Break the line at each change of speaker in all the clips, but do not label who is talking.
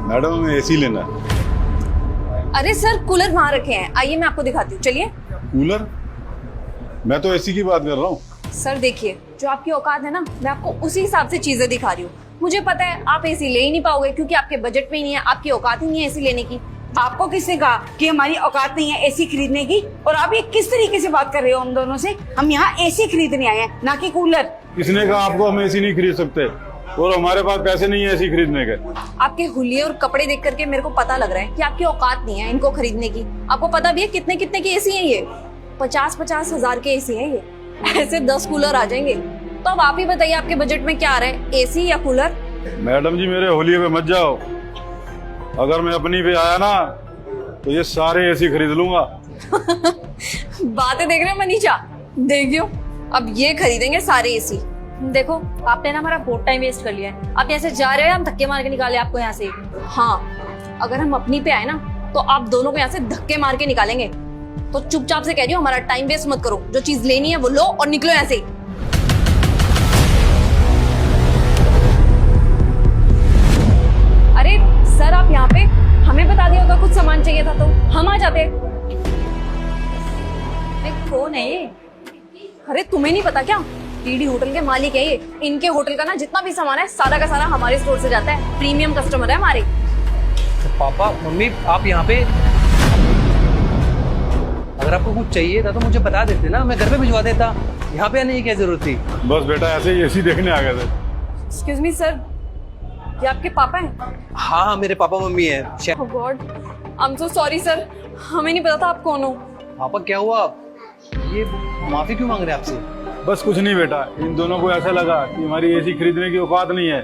Madam हमें AC लेना है।
अरे सर कूलर वहां रखे हैं, आइए मैं आपको दिखाती हूँ, चलिए।
कूलर? मैं तो एसी की बात कर रहा हूँ।
सर देखिए, जो आपकी औकात है ना, मैं आपको उसी हिसाब से चीजें दिखा रही हूँ। मुझे पता है आप एसी ले ही नहीं पाओगे क्योंकि आपके बजट में ही नहीं है, आपकी औकात ही नहीं है एसी लेने की।
आपको किसने कहा कि हमारी औकात नहीं है एसी खरीदने की? और आप ये किस तरीके से बात कर रहे हो हम दोनों से? हम यहाँ एसी खरीदने आए हैं, ना कि कूलर।
किसने कहा आपको हम एसी नहीं खरीद सकते? और हमारे पास पैसे नहीं है एसी खरीदने के।
आपके हुलिये और कपड़े देख करके मेरे को पता लग रहा है कि आपकी औकात नहीं है इनको खरीदने की। आपको पता भी है कितने कितने के एसी है ये? 50-50 हजार के एसी है ये। ऐसे 10 कूलर आ जाएंगे। तो अब आप ही बताइए आपके बजट में क्या आ रहा है, एसी या कूलर?
मैडम जी मेरे होलिये पे मत जाओ। अगर मैं अपनी पे आया ना तो ये सारे एसी खरीद लूंगा।
बातें देख रहे हो मनीषा? देखियो, अब ये खरीदेंगे सारे एसी।
देखो आपने ना हमारा बहुत टाइम वेस्ट कर लिया है। आप ऐसे जा रहे हो, हम धक्के मार के निकाले आपको यहाँ से।
हाँ, अगर हम अपनी पे आए ना तो आप दोनों को यहाँ से धक्के मार के निकालेंगे। तो चुपचाप से कह रही हूँ, हमारा टाइम वेस्ट मत करो। जो चीज लेनी है वो लो और निकलो यहाँ से। अरे सर, आप यहाँ पे हमें बता दिया होगा कुछ सामान चाहिए था तो हम आ जाते।
कौन है ये?
अरे तुम्हें नहीं पता क्या? टीडी होटल के मालिक है ये। इनके होटल का ना जितना भी सामान है सारा का सारा हमारे स्टोर से जाता है। प्रीमियम कस्टमर है हमारे।
पापा मम्मी आप यहाँ पे, अगर आपको कुछ चाहिए था तो मुझे बता देते ना, मैं घर पे भिजवा देता। यहाँ पे आने की क्या जरूरत थी?
बस बेटा ऐसे ही एसी देखने आ गए थे।
एक्सक्यूज मी सर, ये आपके पापा हैं?
हाँ मेरे पापा मम्मी है।
Oh God, I am so sorry sir, हमें नहीं पता था आप कौन हो।
पापा क्या हुआ? ये माफी क्यों मांग रहे हैं आपसे?
बस कुछ नहीं बेटा, इन दोनों को ऐसा लगा कि हमारी एसी खरीदने की औकात नहीं है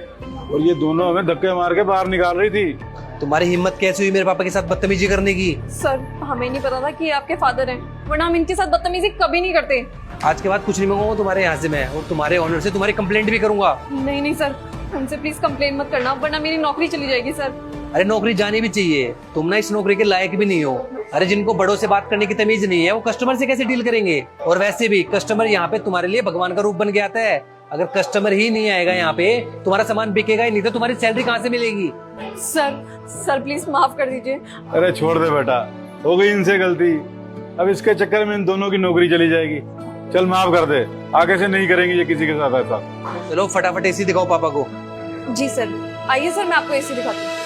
और ये दोनों हमें धक्के मार के बाहर निकाल रही थी।
तुम्हारी हिम्मत कैसे हुई मेरे पापा के साथ बदतमीजी करने की?
सर हमें नहीं पता था कि ये आपके फादर हैं, वरना हम इनके साथ बदतमीजी कभी नहीं करते।
आज के बाद कुछ नहीं मांगूंगा तुम्हारे यहाँ से मैं, और तुम्हारे ऑनर से तुम्हारी कंप्लेंट भी करूंगा।
नहीं नहीं सर, हमसे प्लीज कंप्लेन मत करना, वरना मेरी नौकरी चली जाएगी सर।
अरे नौकरी जानी भी चाहिए, तुम ना इस नौकरी के लायक भी नहीं हो। अरे जिनको बड़ों से बात करने की तमीज नहीं है वो कस्टमर से कैसे डील करेंगे? और वैसे भी कस्टमर यहाँ पे तुम्हारे लिए भगवान का रूप बन के आता है। अगर कस्टमर ही नहीं आएगा यहाँ पे, तुम्हारा सामान बिकेगा ही नहीं, तो तुम्हारी सैलरी कहाँ से मिलेगी?
सर प्लीज माफ कर दीजिए।
अरे छोड़ दे बेटा, हो गई इनसे गलती। अब इसके चक्कर में इन दोनों की नौकरी चली जाएगी। चल माफ कर दे, आगे से नहीं करेंगे ये किसी के साथ ऐसा।
चलो फटाफट एसी दिखाओ पापा को।
जी सर, आइए सर मैं आपको एसी दिखाती हूँ।